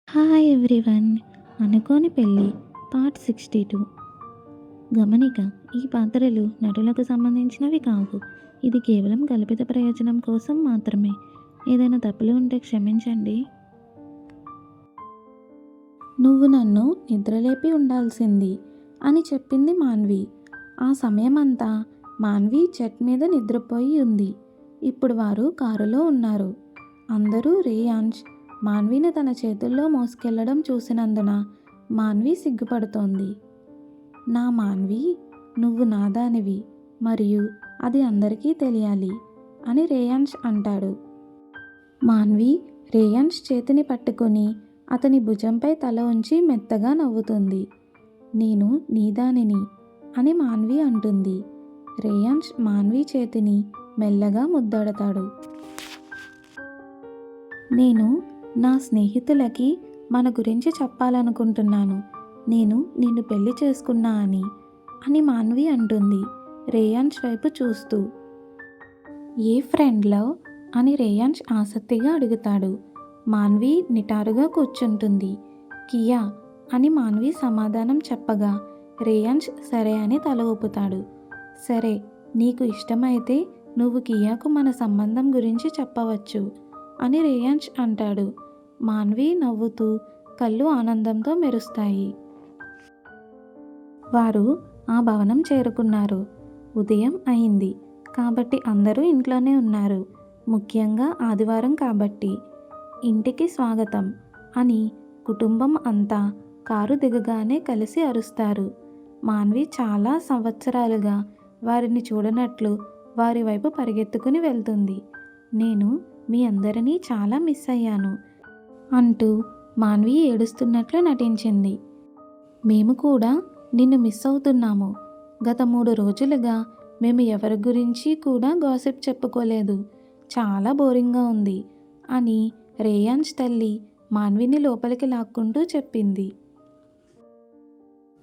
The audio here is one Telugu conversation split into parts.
Hi everyone. అనుకోని పెళ్ళి పార్ట్ 62. గమనిక: ఈ పాత్రలు నటులకు సంబంధించినవి కావు. ఇది కేవలం కల్పిత ప్రయోజనం కోసం మాత్రమే. ఏదైనా తప్పులు ఉంటే క్షమించండి. నువ్వు నన్ను నిద్రలేపి ఉండాల్సింది అని చెప్పింది మాన్వి. ఆ సమయమంతా మాన్వి చెట్ మీద నిద్రపోయి ఉంది. ఇప్పుడు వారు కారులో ఉన్నారు. అందరూ రేయాంష్ మాన్విని తన చేతుల్లో మోసుకెళ్లడం చూసినందున మాన్వి సిగ్గుపడుతోంది. నా మాన్వి, నువ్వు నాదానివి, మరియు అది అందరికీ తెలియాలి అని రేయాంష్ అంటాడు. మాన్వి రేయాంష్ చేతిని పట్టుకుని అతని భుజంపై తల ఉంచి మెత్తగా నవ్వుతుంది. నేను నీదానిని అని మాన్వి అంటుంది. రేయాంష్ మాన్వి చేతిని మెల్లగా ముద్దాడతాడు. నేను నా స్నేహితులకి మన గురించి చెప్పాలనుకుంటున్నాను. నేను నిన్ను పెళ్లి చేసుకున్నా అని మాన్వి అంటుంది రేయాంష్ వైపు చూస్తూ. ఏ ఫ్రెండ్లో అని రేయాంష్ ఆసక్తిగా అడుగుతాడు. మాన్వి నిటారుగా కూర్చుంటుంది. కియా అని మాన్వి సమాధానం చెప్పగా రేయాంష్ సరే అని తల ఊపుతాడు. సరే, నీకు ఇష్టమైతే నువ్వు కియాకు మన సంబంధం గురించి చెప్పవచ్చు అని రేయాంష్ అంటాడు. మాన్వి నవ్వుతూ కళ్ళు ఆనందంతో మెరుస్తాయి. వారు ఆ భవనం చేరుకున్నారు. ఉదయం అయింది కాబట్టి అందరూ ఇంట్లోనే ఉన్నారు. ముఖ్యంగా ఆదివారం కాబట్టి. ఇంటికి స్వాగతం అని కుటుంబం అంతా కారు దిగగానే కలిసి అరుస్తారు. మాన్వి చాలా సంవత్సరాలుగా వారిని చూడనట్లు వారి వైపు పరిగెత్తుకుని వెళ్తుంది. నేను మీ అందరినీ చాలా మిస్ అయ్యాను అంటూ మాన్వి ఏడుస్తున్నట్లు నటించింది. మేము కూడా నిన్ను మిస్ అవుతున్నాము. గత 3 రోజులుగా మేము ఎవరి గురించి కూడా గాసిప్ చెప్పుకోలేదు. చాలా బోరింగ్గా ఉంది అని రేయాంష్ తల్లి మాన్విని లోపలికి లాక్కుంటూ చెప్పింది.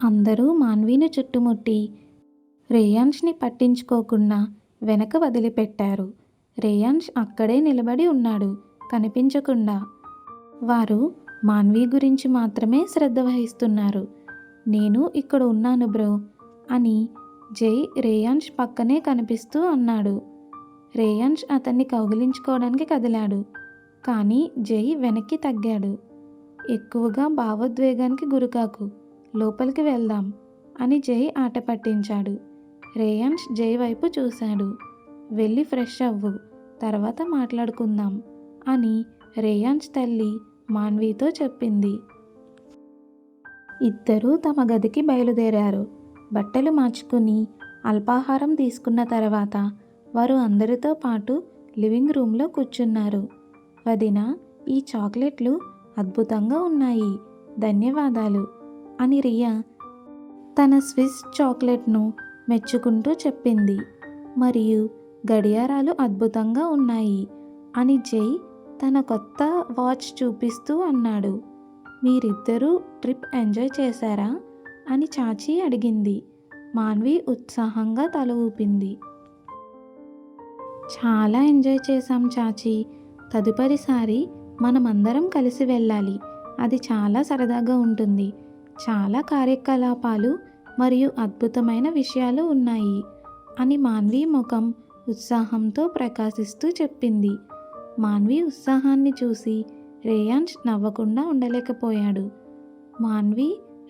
అందరూ మాన్విని చుట్టుముట్టి రేయాంష్ని పట్టించుకోకుండా వెనక వదిలిపెట్టారు. రేయాంష్ అక్కడే నిలబడి ఉన్నాడు, కనిపించకుండా. వారు మాన్వి గురించి మాత్రమే శ్రద్ధ వహిస్తున్నారు. నేను ఇక్కడ ఉన్నాను బ్రో అని జై రేయాంష్ పక్కనే కనిపిస్తూ అన్నాడు. రేయాంష్ అతన్ని కౌగిలించుకోవడానికి కదిలాడు. కానీ జై వెనక్కి తగ్గాడు. ఎక్కువగా భావోద్వేగానికి గురికాకు, లోపలికి వెళ్దాం అని జై ఆట పట్టించాడు. రేయాంష్ జై వైపు చూశాడు. వెళ్ళి ఫ్రెష్ అవ్వు, తర్వాత మాట్లాడుకుందాం అని రేయాంష్ తల్లి మాన్వితో చెప్పింది. ఇద్దరూ తమ గదికి బయలుదేరారు. బట్టలు మార్చుకుని అల్పాహారం తీసుకున్న తర్వాత వారు అందరితో పాటు లివింగ్ రూమ్లో కూర్చున్నారు. వదిన, ఈ చాక్లెట్లు అద్భుతంగా ఉన్నాయి, ధన్యవాదాలు అని రియా తన స్విస్ చాక్లెట్ను మెచ్చుకుంటూ చెప్పింది. మరియు గడియారాలు అద్భుతంగా ఉన్నాయి అని జై తన కొత్త వాచ్ చూపిస్తూ అన్నాడు. మీరిద్దరూ ట్రిప్ ఎంజాయ్ చేశారా అని చాచి అడిగింది. మాన్వి ఉత్సాహంగా తల ఊపింది. చాలా ఎంజాయ్ చేశాం చాచి. తదుపరిసారి మనమందరం కలిసి వెళ్ళాలి. అది చాలా సరదాగా ఉంటుంది. చాలా కార్యకలాపాలు మరియు అద్భుతమైన విషయాలు ఉన్నాయి అని మాన్వి ముఖం ఉత్సాహంతో ప్రకాశిస్తూ చెప్పింది. మాన్వి ఉత్సాహాన్ని చూసి రేయాంష్ నవ్వకుండా ఉండలేకపోయాడు. మాన్వి,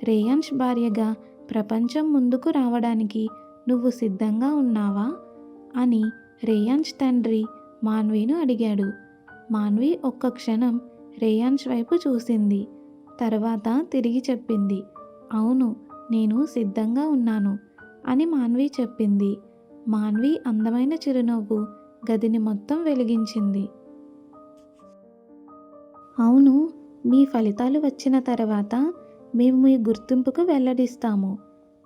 రేయాంష్ భార్యగా ప్రపంచం ముందుకు రావడానికి నువ్వు సిద్ధంగా ఉన్నావా అని రేయాంష్ తండ్రి మాన్విను అడిగాడు. మాన్వి ఒక్క క్షణం రేయాంష్ వైపు చూసింది. తర్వాత తిరిగి చెప్పింది, అవును, నేను సిద్ధంగా ఉన్నాను అని మాన్వి చెప్పింది. మాన్వి అందమైన చిరునవ్వు గదిని మొత్తం వెలిగించింది. అవును, మీ ఫలితాలు వచ్చిన తర్వాత మేము మీ గుర్తింపుకు వెల్లడిస్తాము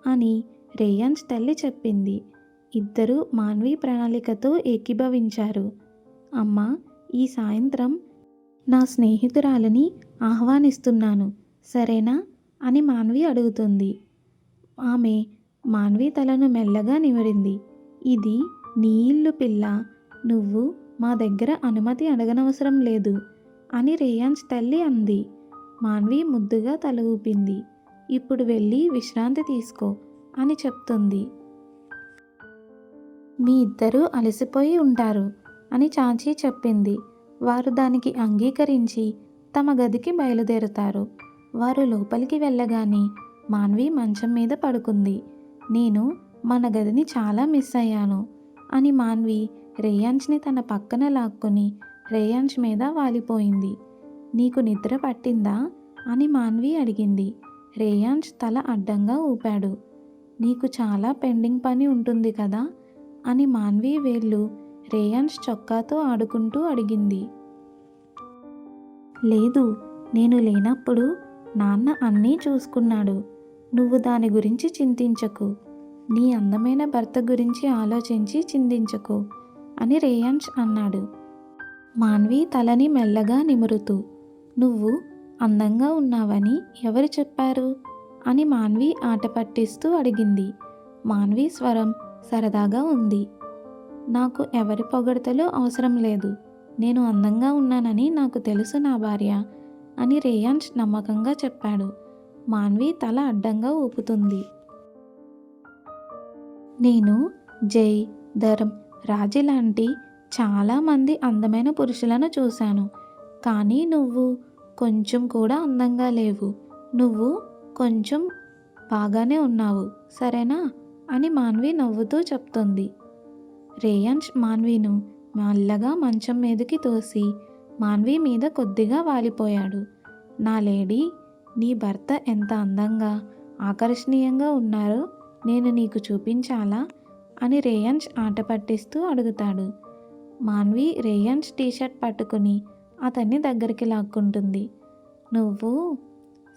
అని రేయాంష్ తల్లి చెప్పింది. ఇద్దరూ మాన్వి ప్రణాళికతో ఏకీభవించారు. అమ్మా, ఈ సాయంత్రం నా స్నేహితురాలిని ఆహ్వానిస్తున్నాను, సరేనా అని మాన్వి అడుగుతుంది. ఆమె మాన్వి తలను మెల్లగా నిమిరింది. ఇది నీ ఇల్లు పిల్ల, నువ్వు మా దగ్గర అనుమతి అడగనవసరం లేదు అని రేయాన్స్ తల్లి అంది. మాన్వి ముద్దుగా తల ఊపింది. ఇప్పుడు వెళ్ళి విశ్రాంతి తీసుకో అని చెప్తుంది. మీ ఇద్దరూ అలసిపోయి ఉంటారు అని చాచి చెప్పింది. వారు దానికి అంగీకరించి తమ గదికి బయలుదేరుతారు. వారు లోపలికి వెళ్ళగానే మాన్వి మంచం మీద పడుకుంది. నేను మన గదిని చాలా మిస్ అయ్యాను అని మాన్వి రేయాన్ష్ని తన పక్కన లాక్కొని రేయాన్ష్ మీద వాలిపోయింది. నీకు నిద్ర పట్టిందా అని మాన్వి అడిగింది. రేయాన్ష్ తల అడ్డంగా ఊపాడు. నీకు చాలా పెండింగ్ పని ఉంటుంది కదా అని మాన్వి వేళ్ళు రేయాన్ష్ చొక్కాతో ఆడుకుంటూ అడిగింది. లేదు, నేను లేనప్పుడు నాన్న అన్నీ చూసుకున్నాడు. నువ్వు దాని గురించి చింతించకు. నీ అందమైన భర్త గురించి ఆలోచించి చింతించకు అని రేయాన్ష్ అన్నాడు. మాన్వి తలని మెల్లగా నిమురుతూ, నువ్వు అందంగా ఉన్నావని ఎవరు చెప్పారు అని మాన్వి ఆట పట్టిస్తూ అడిగింది. మాన్వి స్వరం సరదాగా ఉంది. నాకు ఎవరి పొగడ్తలు అవసరం లేదు. నేను అందంగా ఉన్నానని నాకు తెలుసు నా భార్య అని రేయాన్ష్ నమ్మకంగా చెప్పాడు. మాన్వి తల అడ్డంగా ఊపుతుంది. నేను జై, ధర్మ్, రాజీ లాంటి చాలామంది అందమైన పురుషులను చూశాను. కానీ నువ్వు కొంచెం కూడా అందంగా లేవు. నువ్వు కొంచెం బాగానే ఉన్నావు, సరేనా అని మాన్వి నవ్వుతూ చెప్తుంది. రేయాన్ష్ మాన్విను మెల్లగా మంచం మీదకి తోసి మాన్వి మీద కొద్దిగా వాలిపోయాడు. నా లేడీ, నీ భర్త ఎంత అందంగా ఆకర్షణీయంగా ఉన్నారో నేను నీకు చూపించాలా అని రేయాన్ష్ ఆట పట్టిస్తూ అడుగుతాడు. మాన్వి రేయాన్ష్ టీషర్ట్ పట్టుకుని అతన్ని దగ్గరికి లాక్కుంటుంది. నువ్వు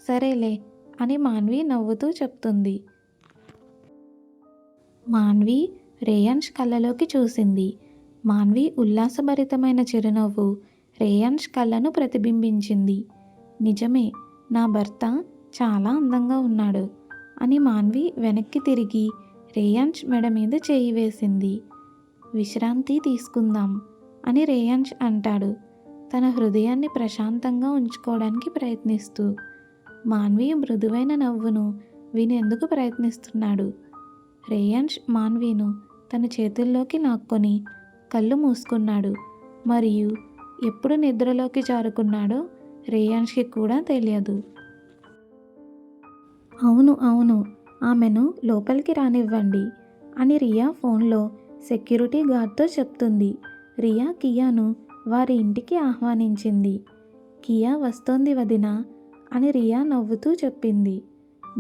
సరేలే అని మాన్వి నవ్వుతూ చెప్తుంది. మాన్వి రేయాన్ష్ కళ్ళలోకి చూసింది. మాన్వి ఉల్లాసభరితమైన చిరునవ్వు రేయాన్ష్ కళ్ళను ప్రతిబింబించింది. నిజమే, నా భర్త చాలా అందంగా ఉన్నాడు అని మాన్వి వెనక్కి తిరిగి రేయాన్ష్ మెడ మీద చేయి వేసింది. విశ్రాంతి తీసుకుందాం అని రేయాన్ష్ అంటాడు, తన హృదయాన్ని ప్రశాంతంగా ఉంచుకోవడానికి ప్రయత్నిస్తూ. మాన్వి మృదువైన నవ్వును వినేందుకు ప్రయత్నిస్తున్నాడు. రేయాన్ష్ మాన్విను తన చేతుల్లోకి లాక్కొని కళ్ళు మూసుకున్నాడు. మరియు ఎప్పుడు నిద్రలోకి జారుకున్నాడో రేయాన్ష్కి కూడా తెలియదు. అవును అవును, ఆమెను లోపలికి రానివ్వండి అని రియా ఫోన్లో సెక్యూరిటీ గార్డ్తో చెప్తుంది. రియా కియాను వారి ఇంటికి ఆహ్వానించింది. కియా వస్తోంది వదినా అని రియా నవ్వుతూ చెప్పింది.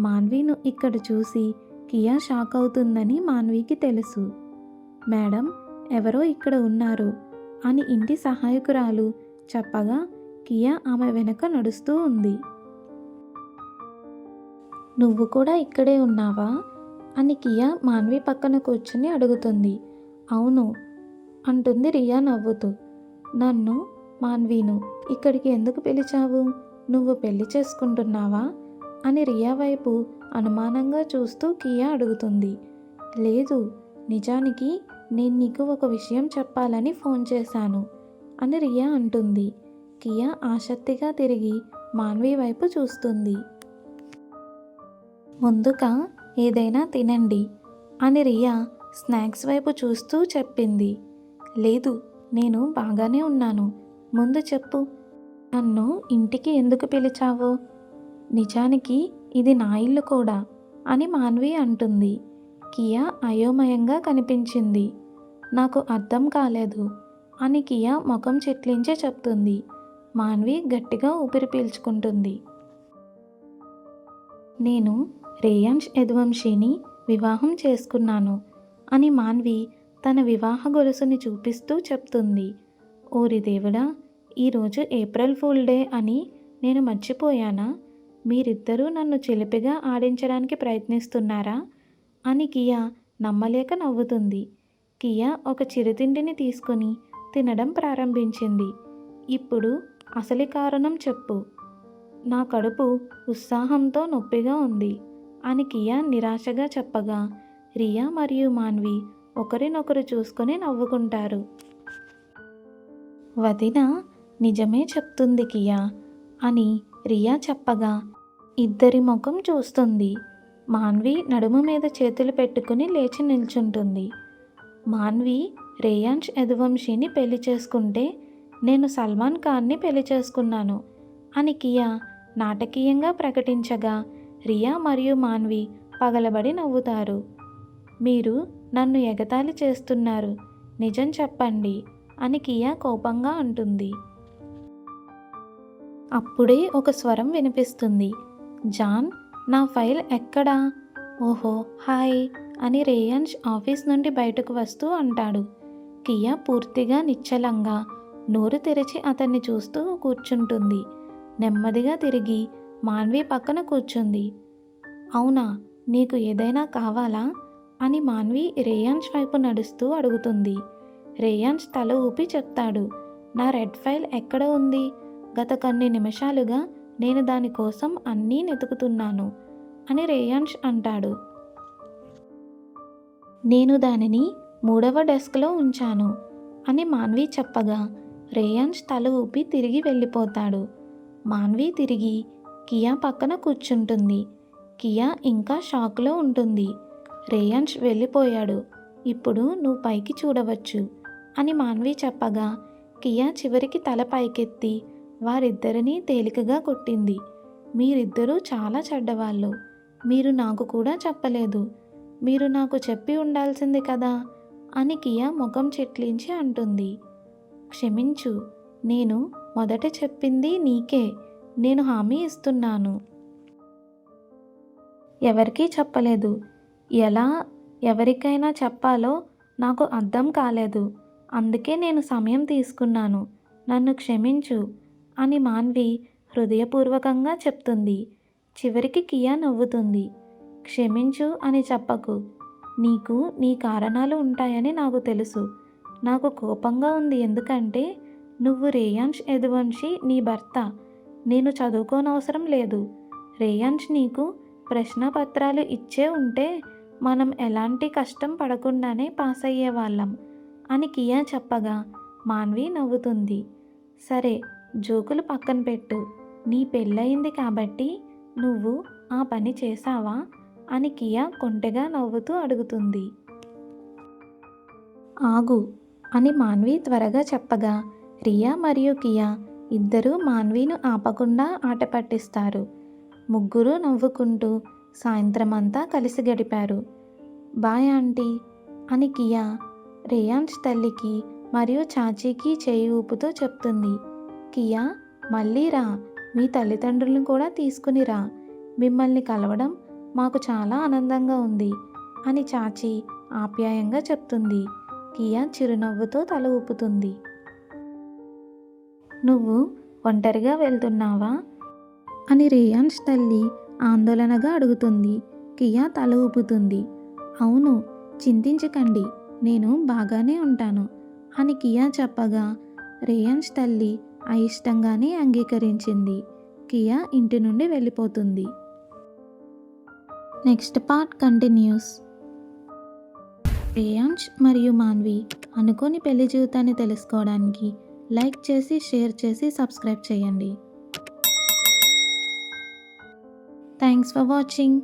మాన్విను ఇక్కడ చూసి కియా షాక్ అవుతుందని మాన్వికి తెలుసు. మేడం, ఎవరో ఇక్కడ ఉన్నారు అని ఇంటి సహాయకురాలు చెప్పగా కియా ఆమె వెనుక నడుస్తూ ఉంది. నువ్వు కూడా ఇక్కడే ఉన్నావా అని కియా మాన్వి పక్కన కూర్చుని అడుగుతుంది. అవును అంటుంది రియా నవ్వుతూ. నన్ను, మాన్విను ఇక్కడికి ఎందుకు పిలిచావు? నువ్వు పెళ్లి చేసుకుంటున్నావా అని రియా వైపు అనుమానంగా చూస్తూ కియా అడుగుతుంది. లేదు, నిజానికి నేను నీకు ఒక విషయం చెప్పాలని ఫోన్ చేశాను అని రియా అంటుంది. కియా ఆసక్తిగా తిరిగి మాన్వి వైపు చూస్తుంది. ముందుగా ఏదైనా తినండి అని రియా స్నాక్స్ వైపు చూస్తూ చెప్పింది. లేదు, నేను బాగానే ఉన్నాను. ముందు చెప్పు, నన్ను ఇంటికి ఎందుకు పిలిచావు? నిజానికి ఇది నా ఇల్లు కూడా అని మాన్వి అంటుంది. కియా అయోమయంగా కనిపించింది. నాకు అర్థం కాలేదు అని కియా ముఖం చిట్లించి చెప్తుంది. మాన్వి గట్టిగా ఊపిరి పీల్చుకుంటుంది. నేను రేయాన్ష్ యదువంశీని వివాహం చేసుకున్నాను అని మాన్వి తన వివాహ గొలుసుని చూపిస్తూ చెప్తుంది. ఓరి దేవుడా, ఈరోజు ఏప్రిల్ ఫూల్ డే అని నేను మర్చిపోయానా? మీరిద్దరూ నన్ను చిలిపిగా ఆడించడానికి ప్రయత్నిస్తున్నారా అని కియా నమ్మలేక నవ్వుతుంది. కియా ఒక చిరుతిండిని తీసుకుని తినడం ప్రారంభించింది. ఇప్పుడు అసలు కారణం చెప్పు. నా కడుపు ఉత్సాహంతో నొప్పిగా ఉంది అని కియా నిరాశగా చెప్పగా రియా మరియు మాన్వి ఒకరినొకరు చూసుకొని నవ్వుకుంటారు. వదిన నిజమే చెప్తుంది కియా అని రియా చెప్పగా ఇద్దరి ముఖం చూస్తుంది. మాన్వి నడుము మీద చేతులు పెట్టుకుని లేచి నిల్చుంటుంది. మాన్వి రేయాంష్ యదువంశీని పెళ్లి చేసుకుంటే నేను సల్మాన్ ఖాన్ని పెళ్లి చేసుకున్నాను అని కియా నాటకీయంగా ప్రకటించగా రియా మరియు మాన్వి పగలబడి నవ్వుతారు. మీరు నన్ను ఎగతాళి చేస్తున్నారు, నిజం చెప్పండి అని కియా కోపంగా అంటుంది. అప్పుడే ఒక స్వరం వినిపిస్తుంది. జాన్, నా ఫైల్ ఎక్కడా? ఓహో హాయ్ అని రేయాన్ష్ ఆఫీస్ నుండి బయటకు వస్తూ అంటాడు. కియా పూర్తిగా నిశ్చలంగా నోరు తెరిచి అతన్ని చూస్తూ కూర్చుంటుంది. నెమ్మదిగా తిరిగి మాన్వి పక్కన కూర్చుంది. అవునా, నీకు ఏదైనా కావాలా అని మాన్వి రేయాన్ష్ వైపు నడుస్తూ అడుగుతుంది. రేయాన్ష్ తల ఊపి చెప్తాడు, నా రెడ్ ఫైల్ ఎక్కడ ఉంది? గత కొన్ని నిమిషాలుగా నేను దానికోసం అన్నీ వెతుకుతున్నాను అని రేయాన్ష్ అంటాడు. నేను దానిని 3వ డెస్క్లో ఉంచాను అని మాన్వి చెప్పగా రేయాన్ష్ తల ఊపి తిరిగి వెళ్ళిపోతాడు. మాన్వి తిరిగి కియా పక్కన కూర్చుంటుంది. కియా ఇంకా షాక్లో ఉంటుంది. రేయాన్ష్ వెళ్ళిపోయాడు, ఇప్పుడు నువ్వు పైకి చూడవచ్చు అని మాన్వి చెప్పగా కియా చివరికి తల పైకెత్తి వారిద్దరినీ తేలికగా కొట్టింది. మీరిద్దరూ చాలా చెడ్డవాళ్ళు. మీరు నాకు కూడా చెప్పలేదు. మీరు నాకు చెప్పి ఉండాల్సింది కదా అని కియా ముఖం చిట్లించి అంటుంది. క్షమించు, నేను మొదట చెప్పింది నీకే. నేను హామీ ఇస్తున్నాను. ఎవరికీ చెప్పలేదు. ఎలా ఎవరికైనా చెప్పాలో నాకు అర్థం కాలేదు. అందుకే నేను సమయం తీసుకున్నాను. నన్ను క్షమించు అని మాన్వి హృదయపూర్వకంగా చెప్తుంది. చివరికి కియా నవ్వుతుంది. క్షమించు అని చెప్పకు. నీకు నీ కారణాలు ఉంటాయని నాకు తెలుసు. నాకు కోపంగా ఉంది ఎందుకంటే నువ్వు రేయాన్ష్ యదువంశీ నీ భర్త. నేను చదువుకోనవసరం లేదు. రేయాన్ష్ నీకు ప్రశ్నపత్రాలు ఇచ్చే ఉంటే మనం ఎలాంటి కష్టం పడకుండానే పాస్ అయ్యేవాళ్ళం అని కియా చెప్పగా మాన్వి నవ్వుతుంది. సరే, జోకులు పక్కన పెట్టు. నీ పెళ్ళయింది కాబట్టి నువ్వు ఆ పని చేశావా అని కియా కొంటెగా నవ్వుతూ అడుగుతుంది. ఆగు అని మాన్వి త్వరగా చెప్పగా రియా మరియు కియా ఇద్దరూ మాన్విను ఆపకుండా ఆట పట్టిస్తారు. ముగ్గురు నవ్వుకుంటూ సాయంత్రం అంతా కలిసి గడిపారు. బాయ్ ఆంటీ అని కియా రేయాన్ష్ తల్లికి మరియు చాచీకి చేయి ఊపుతూ చెప్తుంది. కియా, మళ్ళీ రా, మీ తల్లిదండ్రులను కూడా తీసుకుని రా. మిమ్మల్ని కలవడం మాకు చాలా ఆనందంగా ఉంది అని చాచీ ఆప్యాయంగా చెప్తుంది. కియా చిరునవ్వుతో తల ఊపుతుంది. నువ్వు ఒంటరిగా వెళ్తున్నావా అని రేయాన్ష్ తల్లి ఆందోళనగా అడుగుతుంది. కియా తల ఊపుతుంది. అవును, చింతించకండి, నేను బాగానే ఉంటాను అని కియా చెప్పగా రేయాన్ష్ తల్లి అయిష్టంగానే అంగీకరించింది. కియా ఇంటి నుండి వెళ్ళిపోతుంది. Next part continuous. రేయాన్ష్ మరియు మాన్వి అనుకోని పెళ్లి జీవితాన్ని తెలుసుకోవడానికి లైక్ చేసి, షేర్ చేసి, సబ్స్క్రైబ్ చేయండి. Thanks for watching.